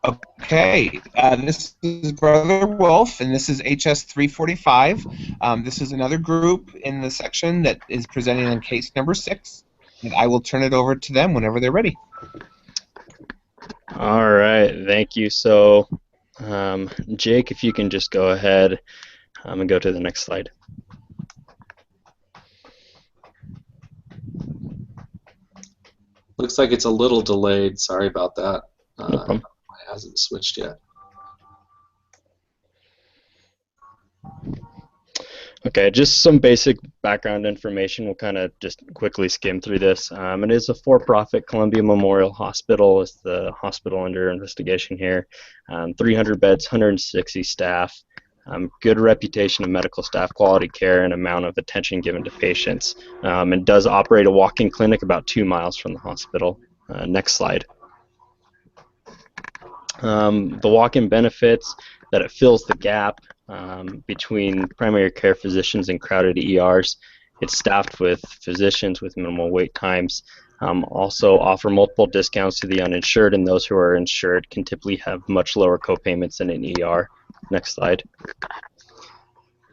Okay, this is Brother Wolf, and this is HS 345. This is another group in the section that is presenting on case number 6, and I will turn it over to them whenever they're ready. All right, thank you. So, Jake, if you can just go ahead and go to the next slide. Looks like it's a little delayed. Sorry about that. No problem. It hasn't switched yet. Okay, just some basic background information. We'll kind of just quickly skim through this. It is a for-profit Columbia Memorial Hospital. It's the hospital under investigation here. 300 beds, 160 staff. Good reputation of medical staff, quality care, and amount of attention given to patients. And does operate a walk-in clinic about 2 miles from the hospital. Next slide. The walk-in benefits that it fills the gap between primary care physicians and crowded ERs. It's staffed with physicians with minimal wait times. Also offer multiple discounts to the uninsured, and those who are insured can typically have much lower copayments than an ER. Next slide.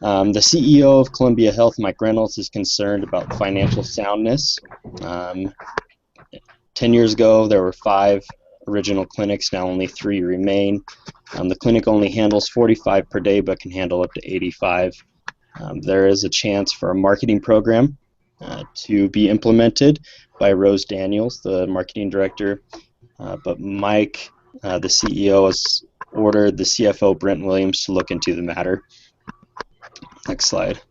The CEO of Columbia Health, Mike Reynolds, is concerned about financial soundness. 10 years ago, there were 5 original clinics. Now only 3 remain. The clinic only handles 45 per day, but can handle up to 85. There is a chance for a marketing program to be implemented by Rose Daniels, the marketing director. But Mike, the CEO, has ordered the CFO, Brent Williams, to look into the matter. Next slide.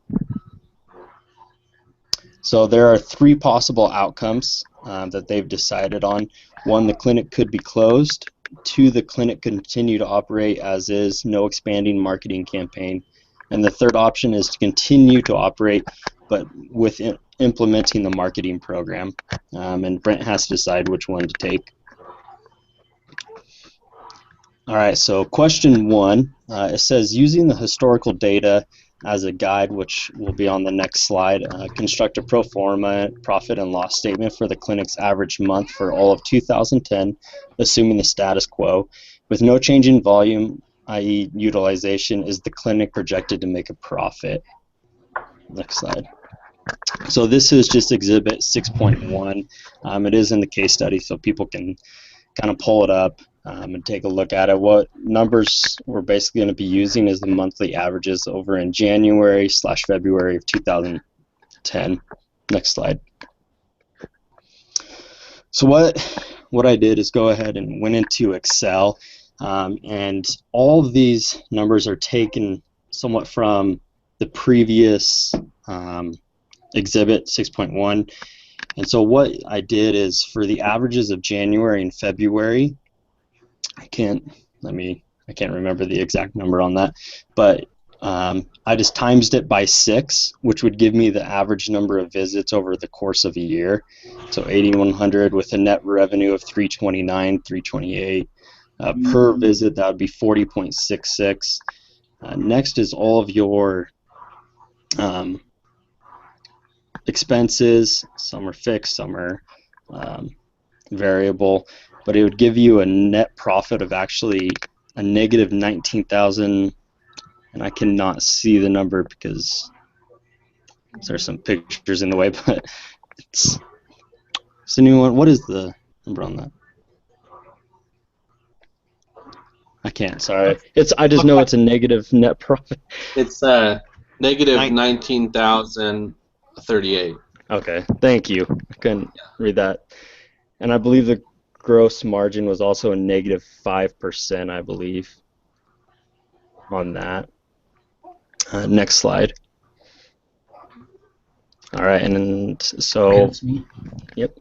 So there are 3 possible outcomes that they've decided on. 1, the clinic could be closed. 2, the clinic continue to operate as is, no expanding marketing campaign. And the third option is to continue to operate, but with implementing the marketing program. And Brent has to decide which one to take. All right, so question 1, it says, using the historical data as a guide, which will be on the next slide, construct a pro forma profit and loss statement for the clinic's average month for all of 2010, assuming the status quo. With no change in volume, i.e. utilization, is the clinic projected to make a profit? Next slide. So this is just Exhibit 6.1. It is in the case study, so people can kind of pull it up and take a look at it. What numbers we're basically going to be using is the monthly averages over in January/February of 2010. Next slide. So what I did is go ahead and went into Excel, and all of these numbers are taken somewhat from the previous Exhibit 6.1. And so what I did is for the averages of January and February, I can't remember the exact number on that, but I just times it by 6, which would give me the average number of visits over the course of a year. So 8,100 with a net revenue of 329, 328 per visit. That would be 40.66. Next is all of your expenses. Some are fixed, some are variable, but it would give you a net profit of actually a negative 19,000, and I cannot see the number because there's some pictures in the way, but it's a new one. What is the number on that? I can't, sorry. I just know it's a negative net profit. It's negative 19,038. Okay, thank you. I couldn't read that. And I believe the gross margin was also a negative 5%, I believe, on that. Next slide. All right, and so, okay, that's me. Yep.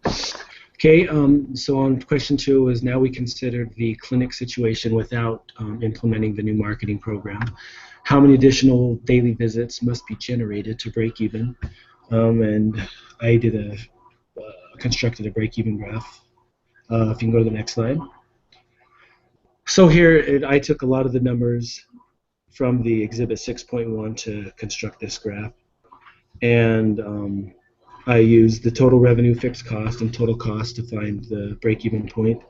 Okay, so on question 2 is now we considered the clinic situation without implementing the new marketing program. How many additional daily visits must be generated to break even? And I did constructed a break-even graph. If you can go to the next slide. So here I took a lot of the numbers from the Exhibit 6.1 to construct this graph, and I used the total revenue, fixed cost, and total cost to find the break-even point.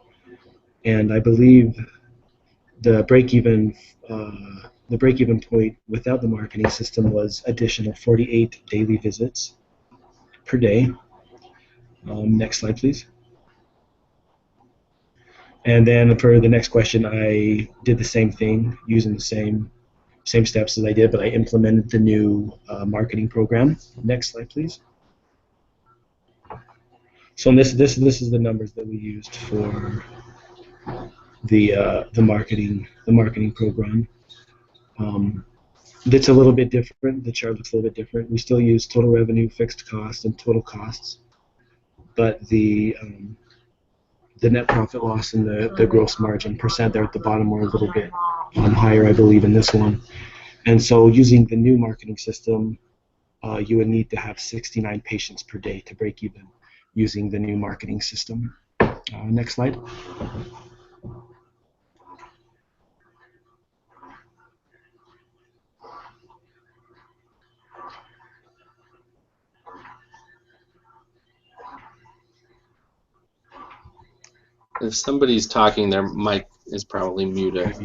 And I believe the break-even point without the marketing system was additional 48 daily visits per day. Next slide, please. And then for the next question, I did the same thing using the same steps as I did, but I implemented the new marketing program. Next slide, please. So this is the numbers that we used for the marketing program. It's a little bit different. The chart looks a little bit different. We still use total revenue, fixed costs, and total costs, but the net profit loss and the gross margin percent there at the bottom are a little bit higher, I believe, in this one. And so using the new marketing system, you would need to have 69 patients per day to break even using the new marketing system. Next slide. If somebody's talking, their mic is probably muted.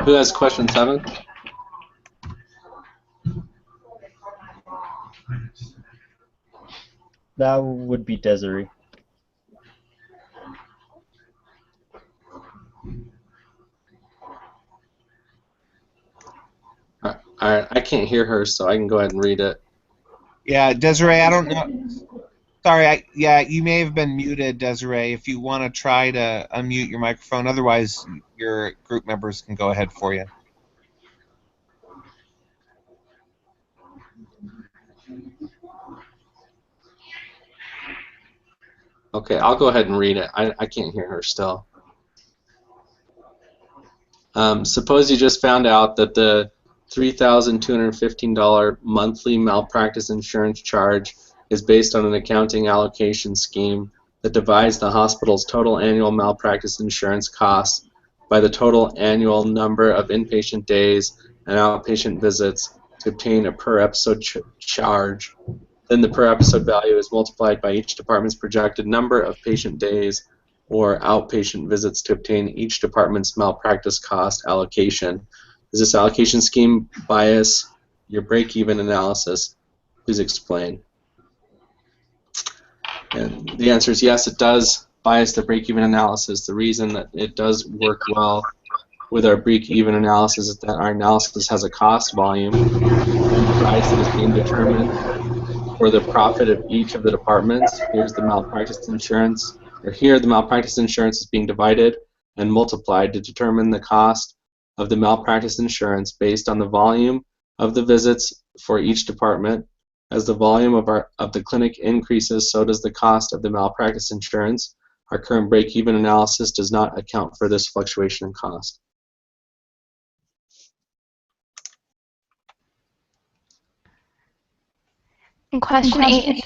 Who has question 7? That would be Desiree. I can't hear her, so I can go ahead and read it. Yeah, Desiree, I don't know. Sorry, yeah, you may have been muted, Desiree. If you want to try to unmute your microphone, otherwise your group members can go ahead for you. Okay, I'll go ahead and read it. I can't hear her still. Suppose you just found out that the $3,215 monthly malpractice insurance charge is based on an accounting allocation scheme that divides the hospital's total annual malpractice insurance costs by the total annual number of inpatient days and outpatient visits to obtain a per episode charge. Then the per episode value is multiplied by each department's projected number of patient days or outpatient visits to obtain each department's malpractice cost allocation. Does this allocation scheme bias your break-even analysis? Please explain. And the answer is yes, it does bias the break-even analysis. The reason that it does work well with our break-even analysis is that our analysis has a cost volume and the price that is being determined for the profit of each of the departments. Here's the malpractice insurance, or here the malpractice insurance is being divided and multiplied to determine the cost of the malpractice insurance based on the volume of the visits for each department. As the volume of the clinic increases, so does the cost of the malpractice insurance. Our current break-even analysis does not account for this fluctuation in cost. In question 8,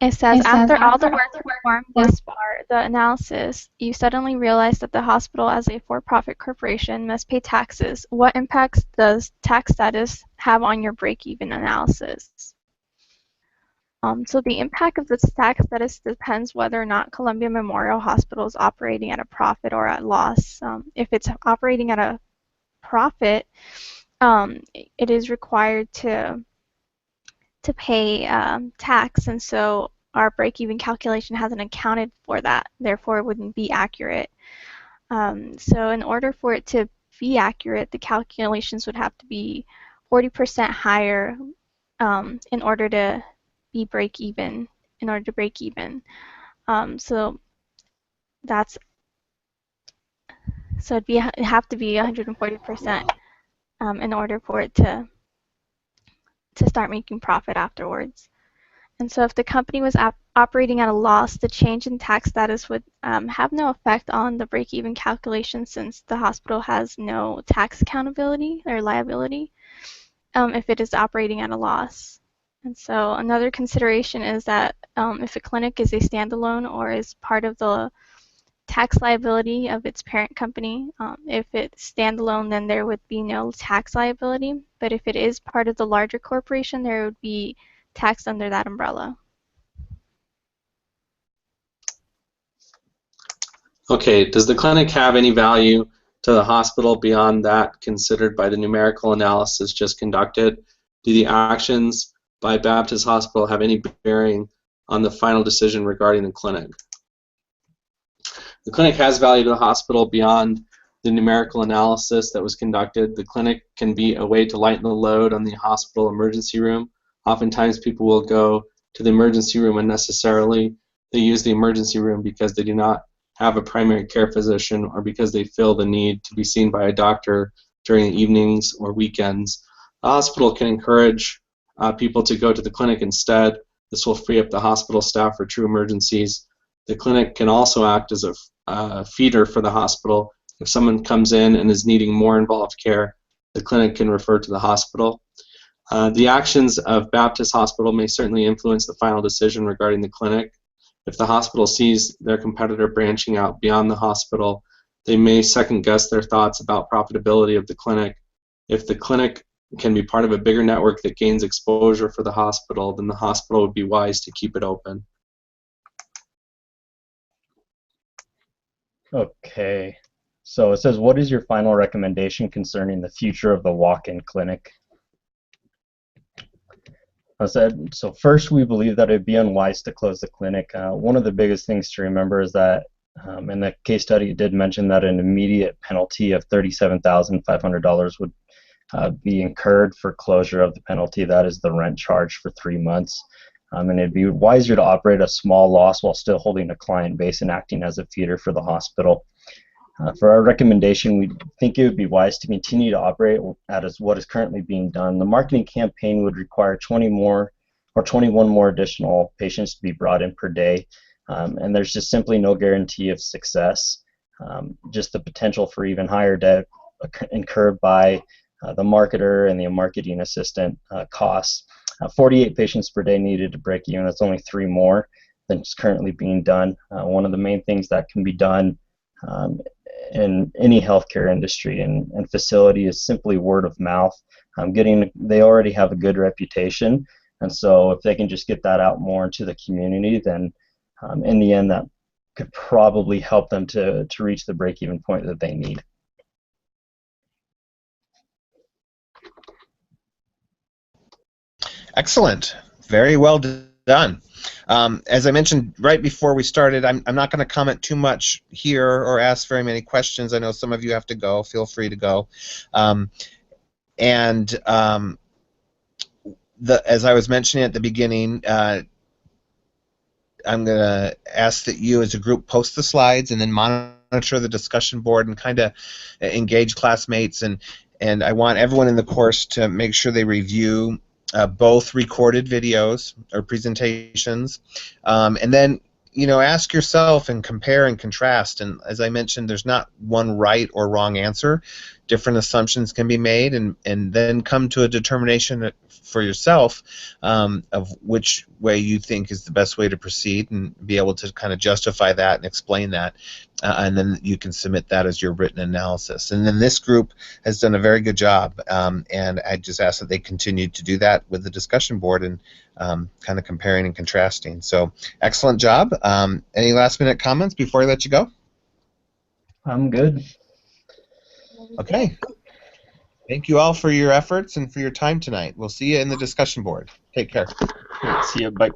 it says, after all the work to perform this part, the analysis, you suddenly realize that the hospital as a for-profit corporation must pay taxes. What impacts does tax status have on your break-even analysis? So the impact of this tax status depends whether or not Columbia Memorial Hospital is operating at a profit or at loss. If it's operating at a profit, it is required to pay tax, and so our break-even calculation hasn't accounted for that. Therefore, it wouldn't be accurate. So in order for it to be accurate, the calculations would have to be 40% higher in order to be break-even. So it'd have to be 140% in order for it to start making profit afterwards. And so if the company was operating at a loss, the change in tax status would have no effect on the break-even calculation, since the hospital has no tax accountability or liability if it is operating at a loss. And so another consideration is that if a clinic is a standalone or is part of the tax liability of its parent company. If it's standalone, then there would be no tax liability. But if it is part of the larger corporation, there would be tax under that umbrella. Okay, does the clinic have any value to the hospital beyond that considered by the numerical analysis just conducted? Do the actions by Baptist Hospital have any bearing on the final decision regarding the clinic? The clinic has value to the hospital beyond the numerical analysis that was conducted. The clinic can be a way to lighten the load on the hospital emergency room. Oftentimes people will go to the emergency room unnecessarily. They use the emergency room because they do not have a primary care physician or because they feel the need to be seen by a doctor during the evenings or weekends. The hospital can encourage people to go to the clinic instead. This will free up the hospital staff for true emergencies. The clinic can also act as a feeder for the hospital. If someone comes in and is needing more involved care, the clinic can refer to the hospital. The actions of Baptist Hospital may certainly influence the final decision regarding the clinic. If the hospital sees their competitor branching out beyond the hospital, they may second guess their thoughts about profitability of the clinic. If the clinic can be part of a bigger network that gains exposure for the hospital, then the hospital would be wise to keep it open. Okay, so it says, what is your final recommendation concerning the future of the walk-in clinic? I said, so first, we believe that it would be unwise to close the clinic. One of the biggest things to remember is that in the case study, it did mention that an immediate penalty of $37,500 would be incurred for closure of the penalty. That is the rent charge for 3 months. And it'd be wiser to operate a small loss while still holding a client base and acting as a feeder for the hospital. For our recommendation, we think it would be wise to continue to operate as what is currently being done. The marketing campaign would require 21 more additional patients to be brought in per day, and there's just simply no guarantee of success. Just the potential for even higher debt incurred by the marketer and the marketing assistant costs. 48 patients per day needed to break even. That's only 3 more than is currently being done. One of the main things that can be done in any healthcare industry and facility is simply word of mouth. They already have a good reputation, and so if they can just get that out more into the community, then in the end that could probably help them to reach the break-even point that they need. Excellent. Very well done. As I mentioned right before we started, I'm not going to comment too much here or ask very many questions. I know some of you have to go. Feel free to go. As I was mentioning at the beginning, I'm going to ask that you as a group post the slides and then monitor the discussion board and kind of engage classmates. And I want everyone in the course to make sure they review both recorded videos or presentations, and then ask yourself and compare and contrast. And as I mentioned, there's not one right or wrong answer. Different assumptions can be made, and then come to a determination for yourself of which way you think is the best way to proceed, and be able to kind of justify that and explain that, and then you can submit that as your written analysis. And then this group has done a very good job, and I just ask that they continue to do that with the discussion board and kind of comparing and contrasting. So excellent job. Any last minute comments before I let you go? I'm good. Okay. Thank you all for your efforts and for your time tonight. We'll see you in the discussion board. Take care. See you. Bye.